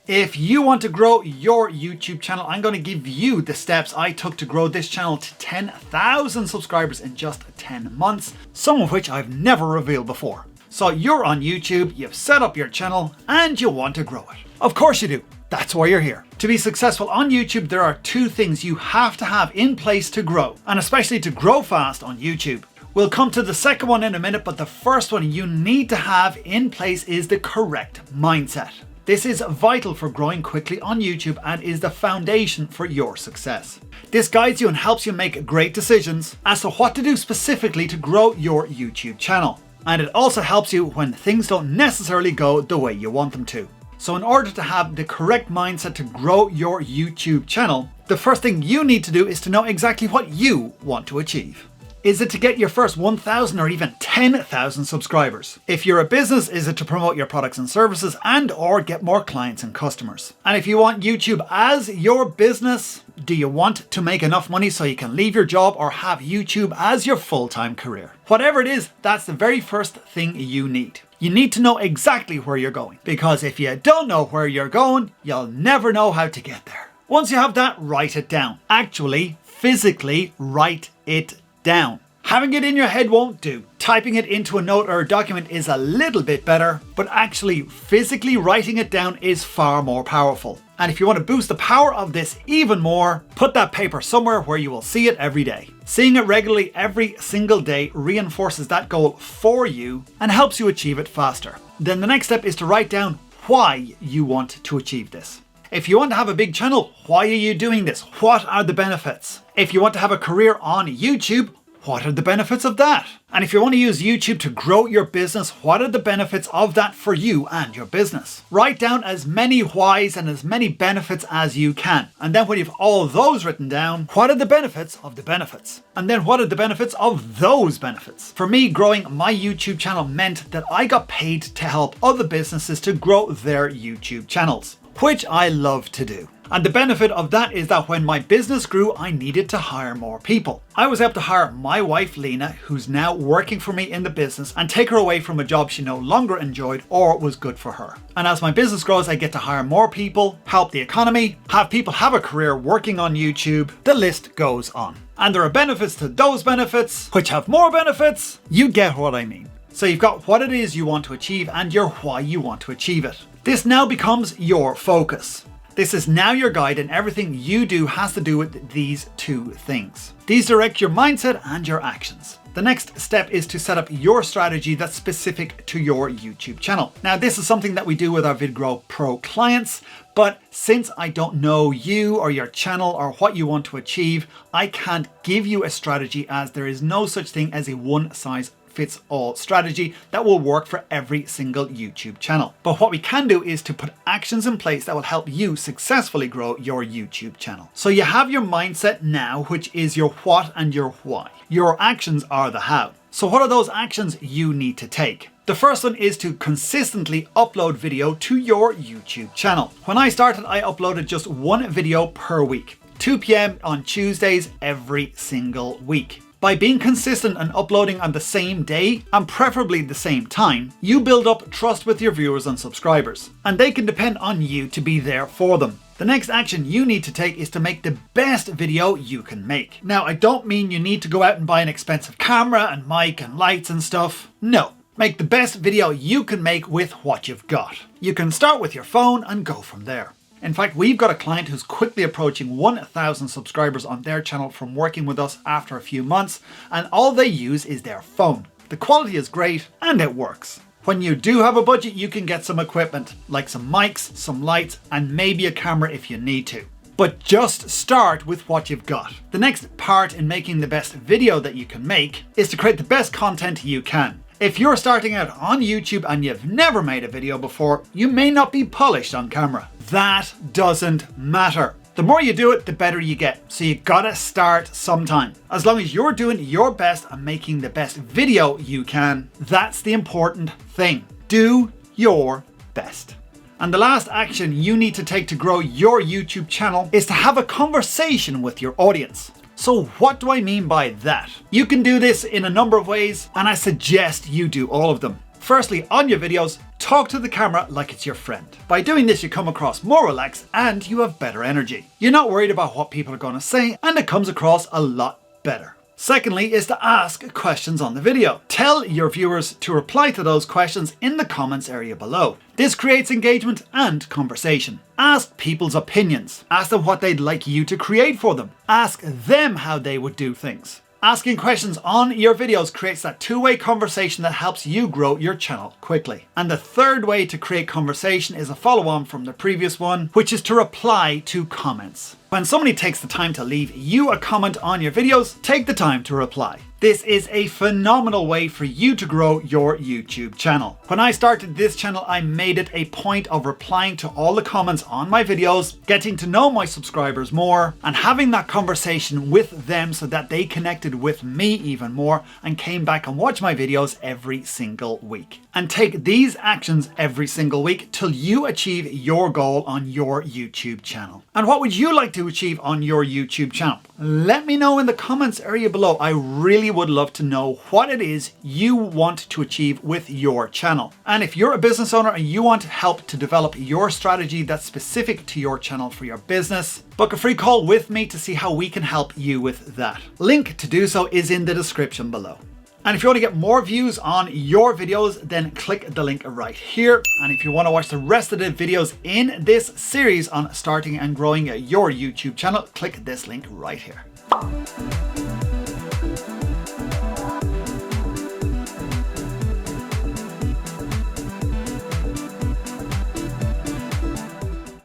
If you want to grow your YouTube channel, I'm going to give you the steps I took to grow this channel to 10,000 subscribers in just 10 months, some of which I've never revealed before. So you're on YouTube, you've set up your channel, and you want to grow it. Of course you do. That's why you're here. To be successful on YouTube, there are two things you have to have in place to grow, and especially to grow fast on YouTube. We'll come to the second one in a minute, but the first one you need to have in place is the correct mindset. This is vital for growing quickly on YouTube and is the foundation for your success. This guides you and helps you make great decisions as to what to do specifically to grow your YouTube channel. And it also helps you when things don't necessarily go the way you want them to. So in order to have the correct mindset to grow your YouTube channel, the first thing you need to do is to know exactly what you want to achieve. Is it to get your first 1,000 or even 10,000 subscribers? If you're a business, is it to promote your products and services and or get more clients and customers? And if you want YouTube as your business, do you want to make enough money so you can leave your job or have YouTube as your full-time career? Whatever it is, that's the very first thing you need. You need to know exactly where you're going, because if you don't know where you're going, you'll never know how to get there. Once you have that, write it down. Actually, physically write it down. Having it in your head won't do. Typing it into a note or a document is a little bit better, but actually physically writing it down is far more powerful. And if you want to boost the power of this even more, put that paper somewhere where you will see it every day. Seeing it regularly every single day reinforces that goal for you and helps you achieve it faster. Then the next step is to write down why you want to achieve this. If you want to have a big channel, why are you doing this? What are the benefits? If you want to have a career on YouTube, what are the benefits of that? And if you want to use YouTube to grow your business, what are the benefits of that for you and your business? Write down as many whys and as many benefits as you can. And then when you've all those written down, what are the benefits of the benefits? And then what are the benefits of those benefits? For me, growing my YouTube channel meant that I got paid to help other businesses to grow their YouTube channels, which I love to do. And the benefit of that is that when my business grew, I needed to hire more people. I was able to hire my wife, Lena, who's now working for me in the business, and take her away from a job she no longer enjoyed or was good for her. And as my business grows, I get to hire more people, help the economy, have people have a career working on YouTube. The list goes on. And there are benefits to those benefits, which have more benefits. You get what I mean. So you've got what it is you want to achieve and your why you want to achieve it. This now becomes your focus. This is now your guide, and everything you do has to do with these two things. These direct your mindset and your actions. The next step is to set up your strategy that's specific to your YouTube channel. Now, this is something that we do with our VidGrow Pro clients, but since I don't know you or your channel or what you want to achieve, I can't give you a strategy, as there is no such thing as a one-size-fits-all strategy that will work for every single YouTube channel. But what we can do is to put actions in place that will help you successfully grow your YouTube channel. So you have your mindset now, which is your what and your why. Your actions are the how. So what are those actions you need to take? The first one is to consistently upload video to your YouTube channel. When I started, I uploaded just one video per week, 2 p.m. on Tuesdays every single week. By being consistent and uploading on the same day, and preferably the same time, you build up trust with your viewers and subscribers, and they can depend on you to be there for them. The next action you need to take is to make the best video you can make. Now, I don't mean you need to go out and buy an expensive camera and mic and lights and stuff. No. Make the best video you can make with what you've got. You can start with your phone and go from there. In fact, we've got a client who's quickly approaching 1,000 subscribers on their channel from working with us after a few months, and all they use is their phone. The quality is great and it works. When you do have a budget, you can get some equipment, like some mics, some lights, and maybe a camera if you need to. But just start with what you've got. The next part in making the best video that you can make is to create the best content you can. If you're starting out on YouTube and you've never made a video before, you may not be polished on camera. That doesn't matter. The more you do it, the better you get. So you gotta start sometime. As long as you're doing your best and making the best video you can, that's the important thing. Do your best. And the last action you need to take to grow your YouTube channel is to have a conversation with your audience. So what do I mean by that? You can do this in a number of ways, and I suggest you do all of them. Firstly, on your videos, talk to the camera like it's your friend. By doing this, you come across more relaxed and you have better energy. You're not worried about what people are going to say, and it comes across a lot better. Secondly is to ask questions on the video. Tell your viewers to reply to those questions in the comments area below. This creates engagement and conversation. Ask people's opinions. Ask them what they'd like you to create for them. Ask them how they would do things. Asking questions on your videos creates that two-way conversation that helps you grow your channel quickly. And the third way to create conversation is a follow-on from the previous one, which is to reply to comments. When somebody takes the time to leave you a comment on your videos, take the time to reply. This is a phenomenal way for you to grow your YouTube channel. When I started this channel, I made it a point of replying to all the comments on my videos, getting to know my subscribers more, and having that conversation with them so that they connected with me even more and came back and watched my videos every single week. And take these actions every single week till you achieve your goal on your YouTube channel. And what would you like to achieve on your YouTube channel? Let me know in the comments area below. I really would love to know what it is you want to achieve with your channel. And if you're a business owner and you want help to develop your strategy that's specific to your channel for your business, book a free call with me to see how we can help you with that. Link to do so is in the description below. And if you want to get more views on your videos, then click the link right here. And if you want to watch the rest of the videos in this series on starting and growing your YouTube channel, click this link right here.